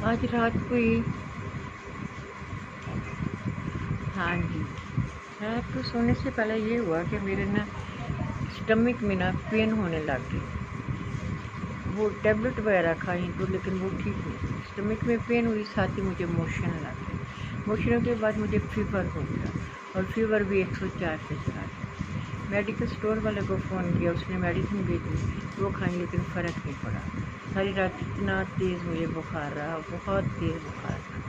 आज रात को ही, हाँ जी, रात को सोने से पहले ये हुआ कि मेरे ना स्टमक में ना पेन होने लग गई। वो टेबलेट वगैरह खाई तो लेकिन वो ठीक नहीं, स्टमक में पेन हुई, साथ ही मुझे मोशन लग गए। मोशनों के बाद मुझे फीवर हो गया और फीवर भी 104 पे चला गया। मेडिकल स्टोर वाले को फ़ोन किया, उसने मेडिसिन भेजी, वो खाई लेकिन फ़र्क नहीं पड़ा। सारी रात इतना तेज़ मुझे बुखार रहा, बहुत तेज़ बुखार रहा।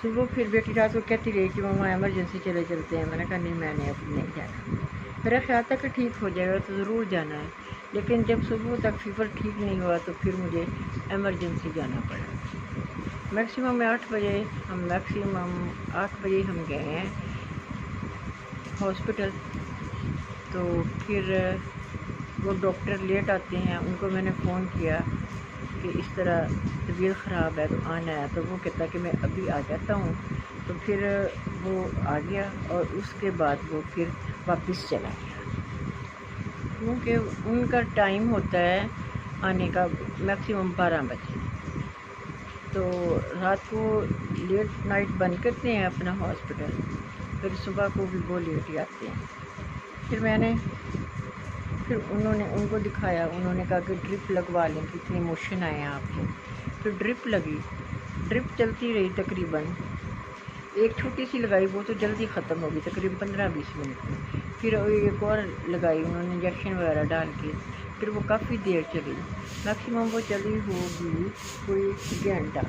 सुबह फिर बेटी रात को कहती रही कि मम्मा इमरजेंसी चले चलते हैं। मैंने कहा नहीं, मैंने अब नहीं जाना। मेरा ख्याल था कि ठीक हो जाएगा तो ज़रूर जाना है, लेकिन जब सुबह तक फीवर ठीक नहीं हुआ तो फिर मुझे इमरजेंसी जाना पड़ा। मैक्सिमम 8 बजे हम गए हैं हॉस्पिटल। तो फिर वो डॉक्टर लेट आते हैं, उनको मैंने फ़ोन किया कि इस तरह तबीयत ख़राब है तो आना है, तो वो कहता कि मैं अभी आ जाता हूँ। तो फिर वो आ गया और उसके बाद वो फिर वापस चला गया, क्योंकि उनका टाइम होता है आने का मैक्सिमम 12 बजे। तो रात को लेट नाइट बंद करते हैं अपना हॉस्पिटल, फिर सुबह को भी वो लेट ही आते हैं। फिर उन्होंने उनको दिखाया, उन्होंने कहा कि ड्रिप लगवा लें, कितने मोशन आए हैं आपको। तो ड्रिप लगी, ड्रिप चलती रही तकरीबन, एक छोटी सी लगाई, वो तो जल्दी ख़त्म हो गई तकरीबन 15-20 मिनट में। फिर एक और लगाई उन्होंने इंजेक्शन वगैरह डाल के, फिर वो काफ़ी देर चली, मैक्सिमम वो चली होगी कोई घंटा।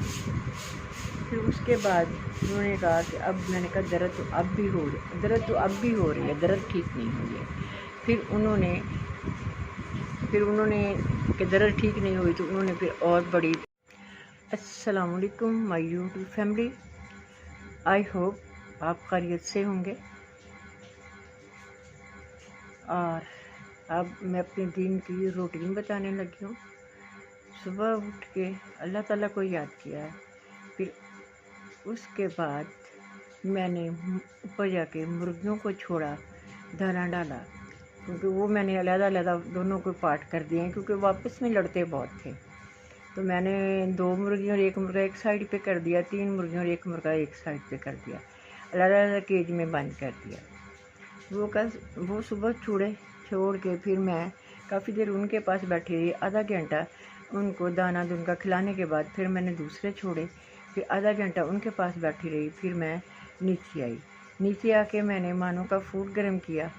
फिर उसके बाद उन्होंने कहा कि अब, मैंने कहा दर्द तो अब भी हो रही है, दर्द ठीक नहीं हुई है। फिर उन्होंने कि दर्द ठीक नहीं हुई तो उन्होंने फिर और बड़ी। अस्सलाम वालेकुम my YouTube family, I hope आप खैरियत से होंगे। और अब मैं अपने दिन की रूटीन बताने लगी हूँ। सुबह उठ के अल्लाह ताला को याद किया, फिर उसके बाद मैंने ऊपर जाके मुर्गियों को छोड़ा, दाना डाला, क्योंकि वो मैंने अलग-अलग दोनों को पार्ट कर दिए हैं, क्योंकि वो आपस में लड़ते बहुत थे। तो मैंने 2 मुर्गी और 1 मुर्गा एक साइड पे कर दिया, 3 मुर्गियाँ और 1 मुर्गा एक साइड पे कर दिया, अलग-अलग केज में बंद कर दिया। वो सुबह छोड़ के फिर मैं काफ़ी देर उनके पास बैठी रही, आधा घंटा उनको दाना दुनका खिलाने के बाद फिर मैंने दूसरे छोड़े, फिर आधा घंटा उनके पास बैठी रही, फिर मैं नीचे आई। नीचे आके मैंने मानो का फूड गर्म किया,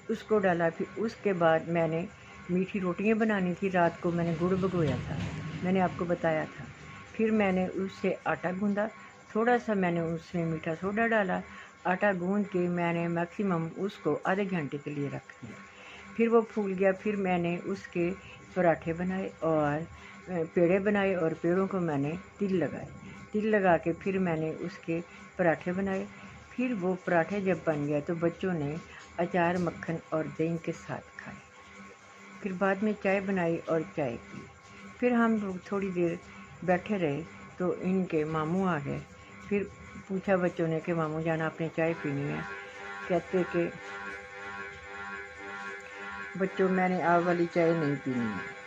उसको डाला। फिर उसके बाद मैंने मीठी रोटियां बनानी थी, रात को मैंने गुड़ भिगोया था, मैंने आपको बताया था। फिर मैंने उससे आटा गूँधा, थोड़ा सा मैंने उसमें मीठा सोडा डाला, आटा गूँध के मैंने मैक्सिमम उसको आधे घंटे के लिए रख दिया। फिर वो फूल गया, फिर मैंने उसके पराठे बनाए और पेड़े बनाए, और पेड़ों को मैंने तिल लगा के फिर मैंने उसके पराठे बनाए। फिर वो पराठे जब बन गया तो बच्चों ने अचार, मक्खन और दही के साथ खाए। फिर बाद में चाय बनाई और चाय पी। फिर हम लोग थोड़ी देर बैठे रहे तो इनके मामू आ गए। फिर पूछा बच्चों ने कि मामू जान आपने चाय पीनी है? कहते कि बच्चों मैंने आप वाली चाय नहीं पीनी है।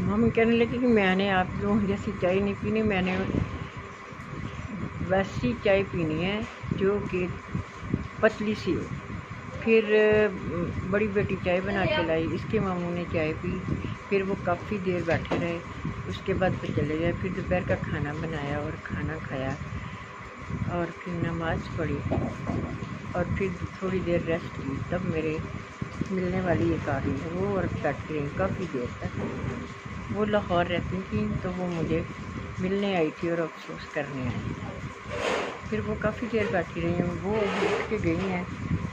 मम्मी कहने लगी कि मैंने आप लोगों जैसी चाय नहीं पीनी, मैंने वैसी चाय पीनी है जो कि पतली सी हो। फिर बड़ी बेटी चाय बना के लाई, इसके मामू ने चाय पी। फिर वो काफ़ी देर बैठे रहे, उसके बाद फिर चले गए। फिर दोपहर का खाना बनाया और खाना खाया और फिर नमाज़ पढ़ी और फिर थोड़ी देर रेस्ट की। तब मेरे मिलने वाली एक आ गई, वो और बैठी रही काफ़ी देर तक। वो लाहौर रहती थी तो वो मुझे मिलने आई थी और अफसोस करने आई। फिर वो काफ़ी देर बैठी रही हैं, वो उठ के गई हैं।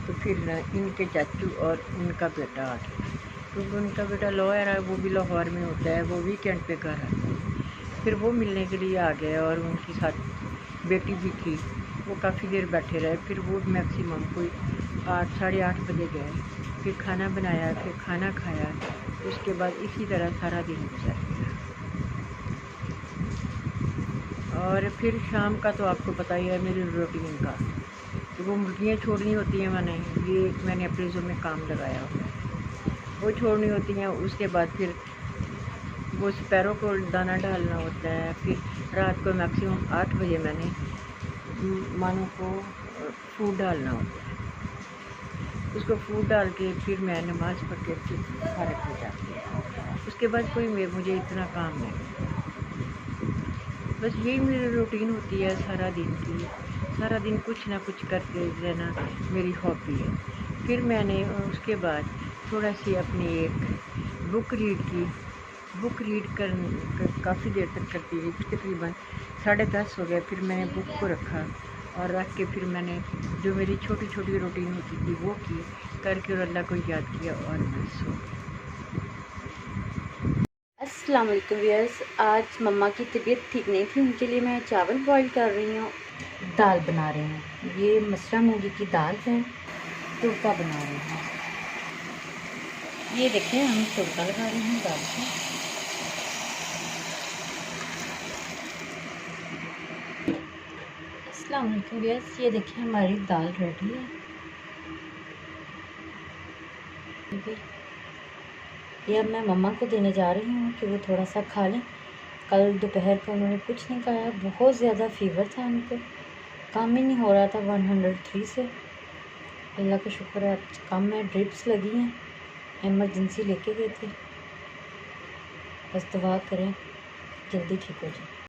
तो फिर इनके चाचू और उनका बेटा आ गया, क्योंकि उनका बेटा लॉयर है, वो भी लाहौर में होता है, वो वीकेंड पे घर आता है। फिर वो मिलने के लिए आ गए और उनकी साथ बेटी भी थी। वो काफ़ी देर बैठे रहे, फिर वो मैक्सिमम कोई 8 साढ़े 8 बजे गए। फिर खाना बनाया, फिर खाना खाया, उसके बाद इसी तरह सारा दिन गुजर गया। और फिर शाम का तो आपको पता ही है मेरी रूटीन का, तो वो मुर्गियाँ छोड़नी होती हैं, मैंने अपने ज़िम्मे काम लगाया हुआ है। वो छोड़नी होती हैं। उसके बाद फिर वो स्पैरों को दाना डालना होता है। फिर रात को मैक्सिमम 8 बजे मैंने मानो को फूड डालना होता है। उसको फूड डाल के फिर मैं नमाज़ पढ़ के फिर फारिग हो जाती है। उसके बाद कोई मुझे इतना काम नहीं। बस यही मेरी रूटीन होती है सारा दिन की। सारा दिन कुछ ना कुछ करते रहना मेरी हॉबी है। फिर मैंने उसके बाद थोड़ा सी अपनी एक बुक रीड की। बुक रीड कर काफ़ी देर तक करती रही, तकरीबन 10:30 हो गया। फिर मैंने बुक को रखा और रख के फिर मैंने जो मेरी छोटी छोटी रूटीन होती थी वो की करके और अल्लाह को याद किया और मैं सो गई। अस्सलाम वालेकुम व्यूअर्स, आज मम्मा की तबीयत ठीक नहीं थी, उनके लिए मैं चावल बॉईल कर रही हूँ, दाल बना रही हूँ। ये मसरा मूंगी की दाल है, तुड़का बना रही हूँ। ये देखें, हम तुड़का लगा रही हूँ दाल को। अस्सलाम वालेकुम व्यूअर्स, ये देखें हमारी दाल रेडी है। ये अब मैं मम्मा को देने जा रही हूँ कि वो थोड़ा सा खा लें। कल दोपहर को उन्होंने कुछ नहीं खाया, बहुत ज़्यादा फ़ीवर था उनको, काम ही नहीं हो रहा था 103 से। अल्लाह का शुक्र है आज कम में ड्रिप्स लगी हैं, एमरजेंसी लेके गए थे। बस दुआ करें जल्दी ठीक हो जाए।